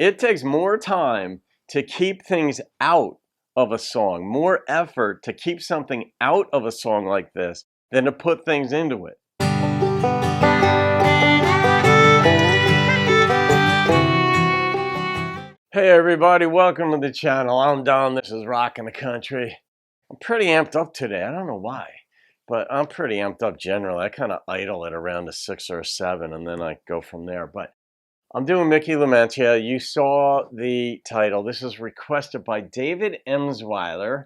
It takes more time to keep things out of a song, more effort to keep something out of a song like this than to put things into it. Hey everybody, welcome to the channel. I'm Don, this is Rockin' the Country. I'm pretty amped up today, I don't know why, but I'm pretty amped up generally. I kind of idle at around a 6 or a 7 and then I go from there. But I'm doing Mickey Lamantia. You saw the title. This is requested by David Emsweiler,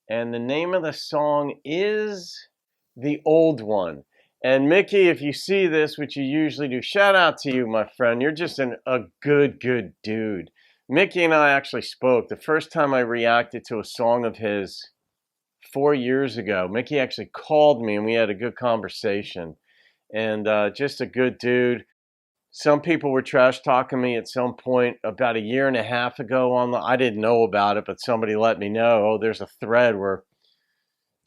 and the name of the song is The Old One. And Mickey, if you see this, which you usually do, shout out to you, my friend. You're just a good dude. Mickey and I actually spoke. The first time I reacted to a song of his 4 years ago, Mickey actually called me and we had a good conversation. And just a good dude. Some people were trash talking me at some point about a year and a half ago I didn't know about it, but somebody let me know. Oh, there's a thread where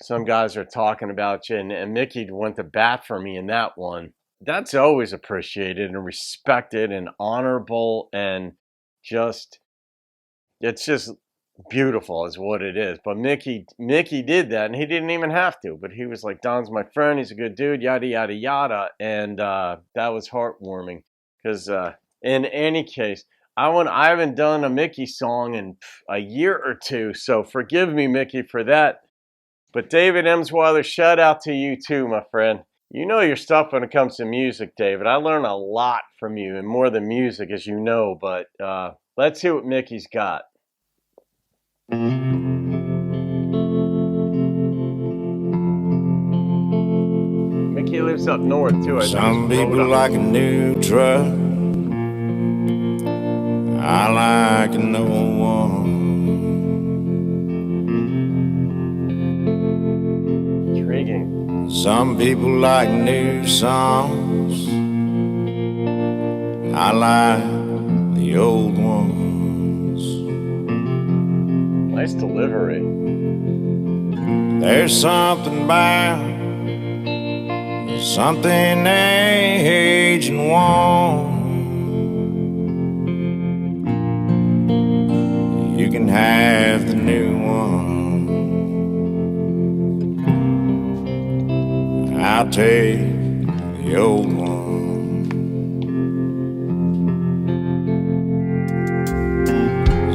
some guys are talking about you, and Mickey went to bat for me in that one. That's always appreciated and respected and honorable, and it's just beautiful is what it is. But Mickey did that, and he didn't even have to, but he was like, Don's my friend, he's a good dude, yada yada yada. And that was heartwarming, because in any case, I haven't done a Mickey song in a year or two, so forgive me, Mickey, for that. But David Emsweiler, shout out to you too, my friend. You know your stuff when it comes to music, David. I learn a lot from you, and more than music, as you know. But let's hear what Mickey's got. Mickey lives up north too. Some people like a new truck, I like an old one. Intriguing. Some people like new songs, I like the old ones. Nice delivery. There's something about something aging warm. You can have the new one, I'll take the old one.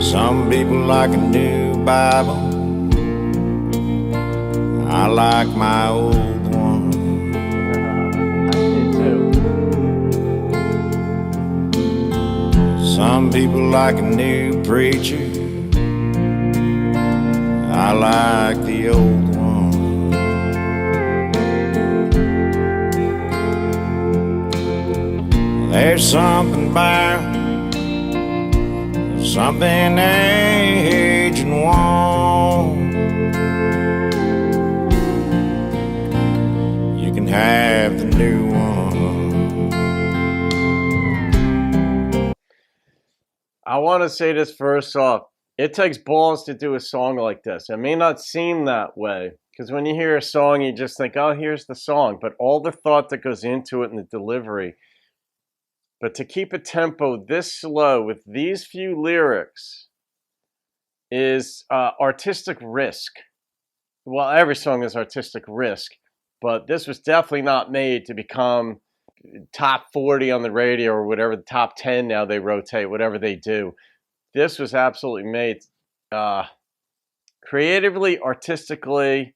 Some people like a new Bible, I like my old one. I do too. Some people like a new preacher, I like the old one. There's something about something aging warm. You can have the new one. I want to say this first off. It takes balls to do a song like this. It may not seem that way, because when you hear a song, you just think, oh, here's the song. But all the thought that goes into it and the delivery. But to keep a tempo this slow with these few lyrics is artistic risk. Well, every song is artistic risk, but this was definitely not made to become top 40 on the radio or whatever, the top 10 now they rotate, whatever they do. This was absolutely made creatively, artistically,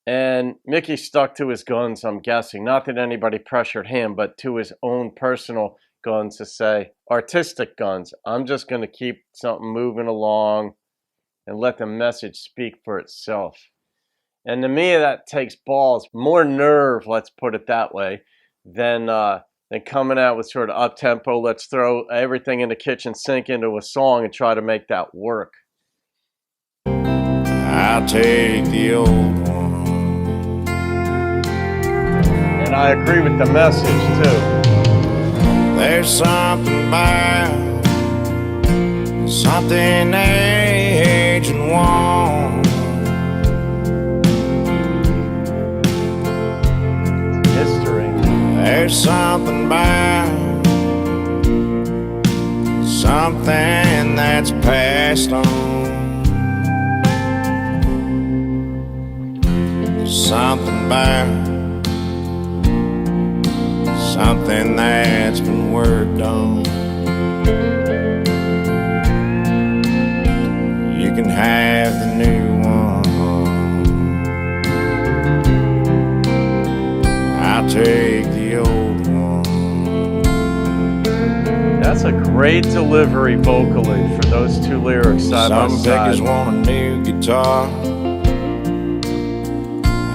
and Mickey stuck to his guns, I'm guessing. Not that anybody pressured him, but to his own personal guns, to say artistic guns. I'm just going to keep something moving along and let the message speak for itself. And to me, that takes balls, more nerve, let's put it that way, than coming out with sort of up-tempo, let's throw everything in the kitchen sink into a song and try to make that work. I'll take the old one. And I agree with the message, too. There's something about something aging warm. History. There's something about something that's passed on, something about something that's been worked on. You can have the new one, I'll take the old one. That's a great delivery vocally for those two lyrics side by Some side. pickers want a new guitar,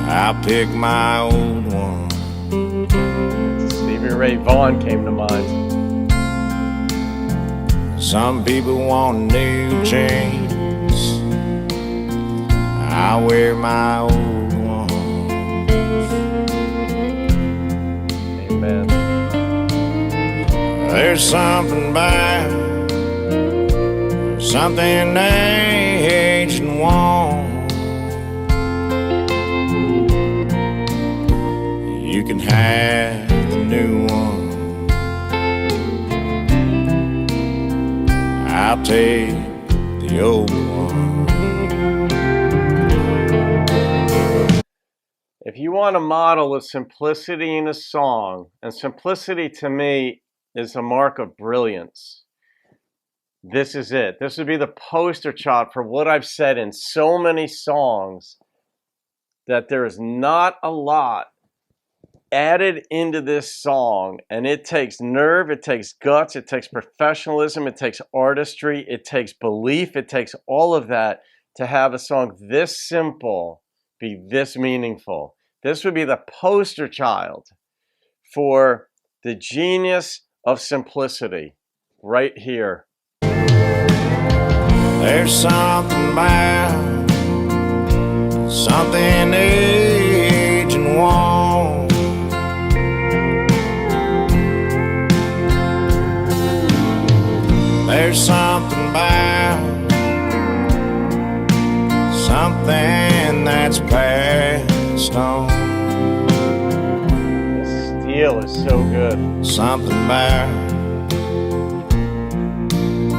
I'll pick my old one. Stevie Ray Vaughan came to mind. Some people want new chains, I wear my old one. Amen. There's something about something aged and worn. You can have the new one, I'll take the old one. If you want a model of simplicity in a song, and simplicity to me is a mark of brilliance, this is it. This would be the poster child for what I've said in so many songs, that there is not a lot added into this song, and it takes nerve, it takes guts, it takes professionalism, it takes artistry, it takes belief, it takes all of that to have a song this simple be this meaningful. This would be the poster child for the genius of simplicity right here. There's something about something aged and worn. There's something about something that's passed on. The steel is so good. Something about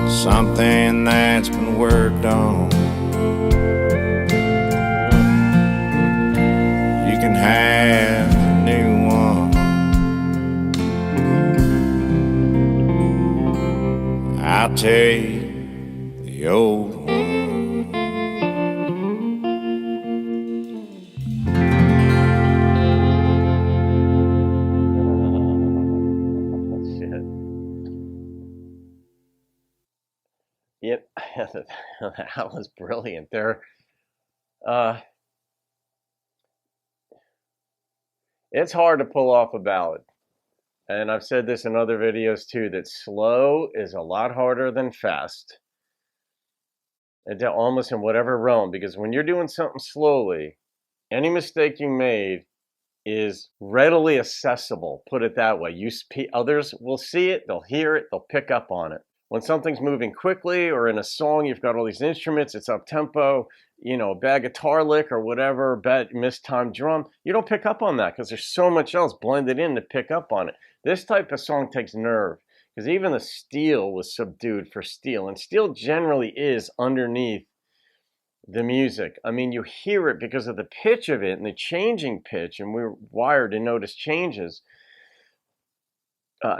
something that's been worked on. You can have the new one, I'll take the old one. Shit. Yep, that was brilliant. It's hard to pull off a ballad. And I've said this in other videos too, that slow is a lot harder than fast. And almost in whatever realm, because when you're doing something slowly, any mistake you made is readily accessible, put it that way. Others will see it, they'll hear it, they'll pick up on it. When something's moving quickly, or in a song, you've got all these instruments, it's up tempo, a bad guitar lick or whatever, bad mistimed drum, you don't pick up on that because there's so much else blended in to pick up on it. This type of song takes nerve, because even the steel was subdued for steel, and steel generally is underneath the music. I mean, you hear it because of the pitch of it and the changing pitch, and we're wired to notice changes.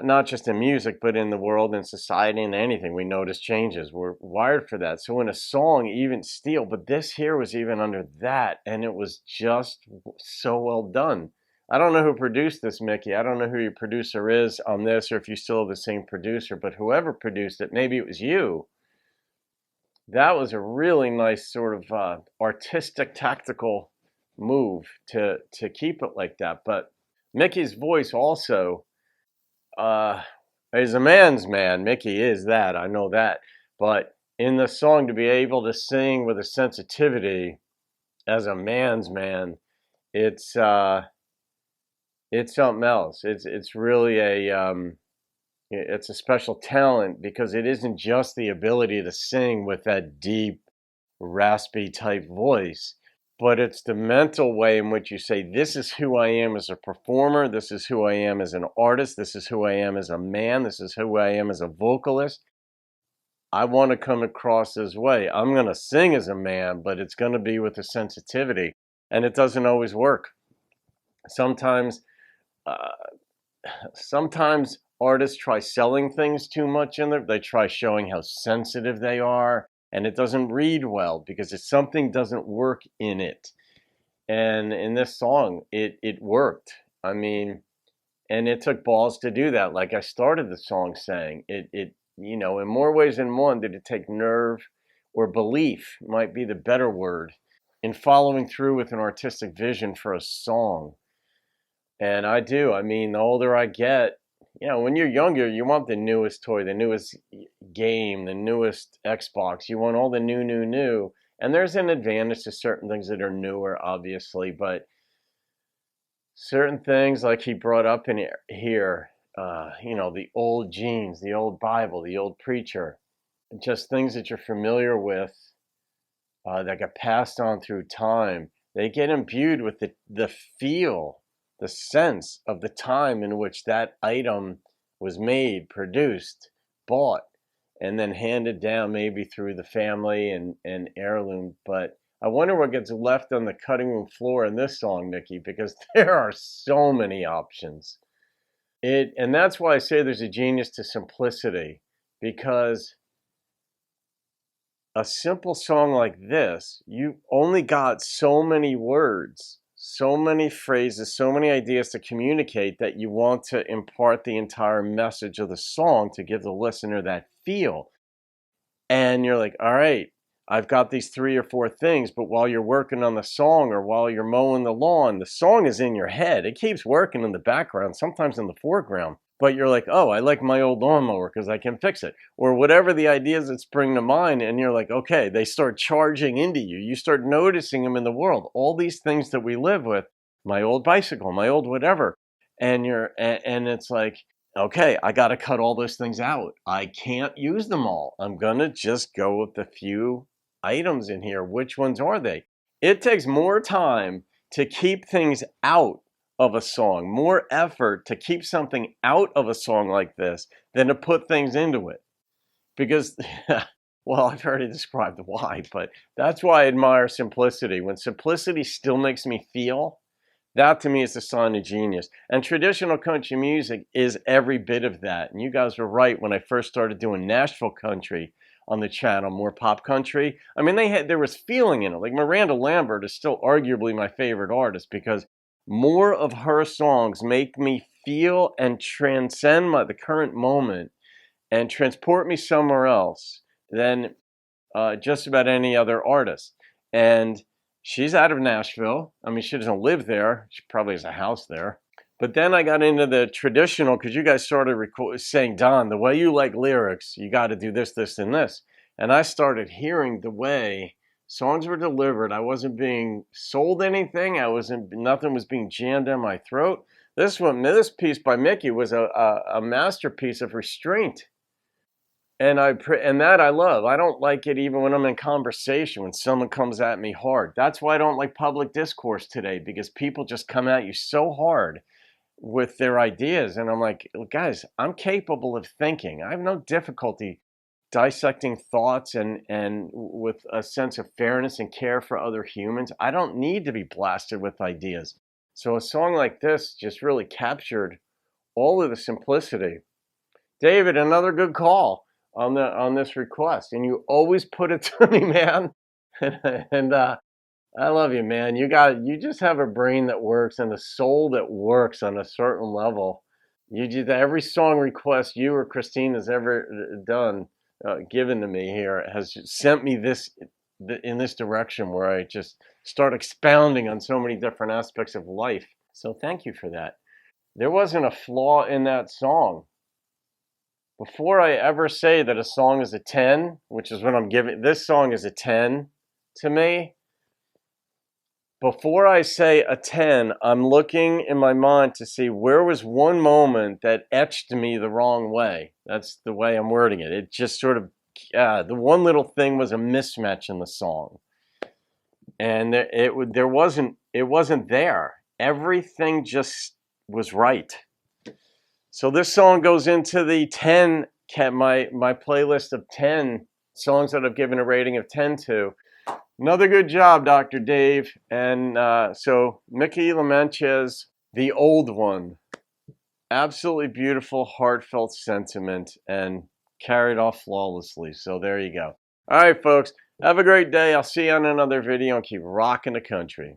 Not just in music, but in the world and society and anything, we notice changes. We're wired for that. So in a song, even steel, but this here was even under that, and it was just so well done. I don't know who produced this, Mickey. I don't know who your producer is on this, or if you still have the same producer, but whoever produced it, maybe it was you. That was a really nice sort of artistic, tactical move to keep it like that. But Mickey's voice also, he's a man's man. Mickey is that, I know that. But in the song, to be able to sing with a sensitivity as a man's man, it's something else. It's really it's a special talent, because it isn't just the ability to sing with that deep, raspy type voice, but it's the mental way in which you say, this is who I am as a performer, this is who I am as an artist, this is who I am as a man, this is who I am as a vocalist. I want to come across this way. I'm going to sing as a man, but it's going to be with a sensitivity. And it doesn't always work. Sometimes, uh, sometimes artists try selling things too much in there. They try showing how sensitive they are, and it doesn't read well because something doesn't work in it. And in this song, it worked. I mean, and it took balls to do that. Like I started the song saying, in more ways than one, did it take nerve or belief, might be the better word, in following through with an artistic vision for a song. And I do. I mean, the older I get, when you're younger, you want the newest toy, the newest game, the newest Xbox. You want all the new, new, new. And there's an advantage to certain things that are newer, obviously, but certain things like he brought up in here, the old jeans, the old Bible, the old preacher, just things that you're familiar with that get passed on through time. They get imbued with the feel, the sense of the time in which that item was made, produced, bought, and then handed down maybe through the family and heirloom. But I wonder what gets left on the cutting room floor in this song, Nikki, because there are so many options. And that's why I say there's a genius to simplicity, because a simple song like this, you only got so many words, so many phrases, so many ideas to communicate that you want to impart the entire message of the song to give the listener that feel. And you're like, all right, I've got these 3 or 4 things, but while you're working on the song or while you're mowing the lawn, the song is in your head. It keeps working in the background, sometimes in the foreground. But you're like, oh, I like my old lawnmower because I can fix it. Or whatever the ideas that spring to mind. And you're like, okay, they start charging into you. You start noticing them in the world. All these things that we live with, my old bicycle, my old whatever. And it's like, okay, I got to cut all those things out. I can't use them all. I'm going to just go with the few items in here. Which ones are they? It takes more time to keep things out of a song, more effort to keep something out of a song like this than to put things into it. Because, well, I've already described why, but that's why I admire simplicity. When simplicity still makes me feel, that to me is the sign of genius. And traditional country music is every bit of that. And you guys were right when I first started doing Nashville country on the channel, more pop country. I mean, there was feeling in it. Like Miranda Lambert is still arguably my favorite artist because more of her songs make me feel and transcend the current moment and transport me somewhere else than just about any other artist. And she's out of Nashville. I mean, she doesn't live there. She probably has a house there. But then I got into the traditional because you guys started saying, Don, the way you like lyrics, you got to do this, this, and this. And I started hearing the way songs were delivered. I wasn't being sold anything. Nothing was being jammed down my throat. This piece by Mickey was a masterpiece of restraint. And that I love. I don't like it even when I'm in conversation, when someone comes at me hard. That's why I don't like public discourse today, because people just come at you so hard with their ideas. And I'm like, guys, I'm capable of thinking. I have no difficulty dissecting thoughts and with a sense of fairness and care for other humans. I don't need to be blasted with ideas. So a song like this just really captured all of the simplicity. David, another good call on this request, and you always put it to me, man. and I love you, man. You just have a brain that works and a soul that works on a certain level. You do every song request you or Christine has ever done, given to me here, has sent me in this direction where I just start expounding on so many different aspects of life. So thank you for that. There wasn't a flaw in that song. Before I ever say that a song is a 10, which is what I'm giving, this song is a 10 to me. Before I say a 10, I'm looking in my mind to see where was one moment that etched me the wrong way. That's the way I'm wording it. It just sort of, the one little thing was a mismatch in the song. And it wasn't there. Everything just was right. So this song goes into the 10 my playlist of 10 songs that I've given a rating of 10 to. Another good job, Dr. Dave. And so Mickey Lamantia's The Old One. Absolutely beautiful, heartfelt sentiment and carried off flawlessly. So there you go. All right, folks. Have a great day. I'll see you on another video and keep rocking the country.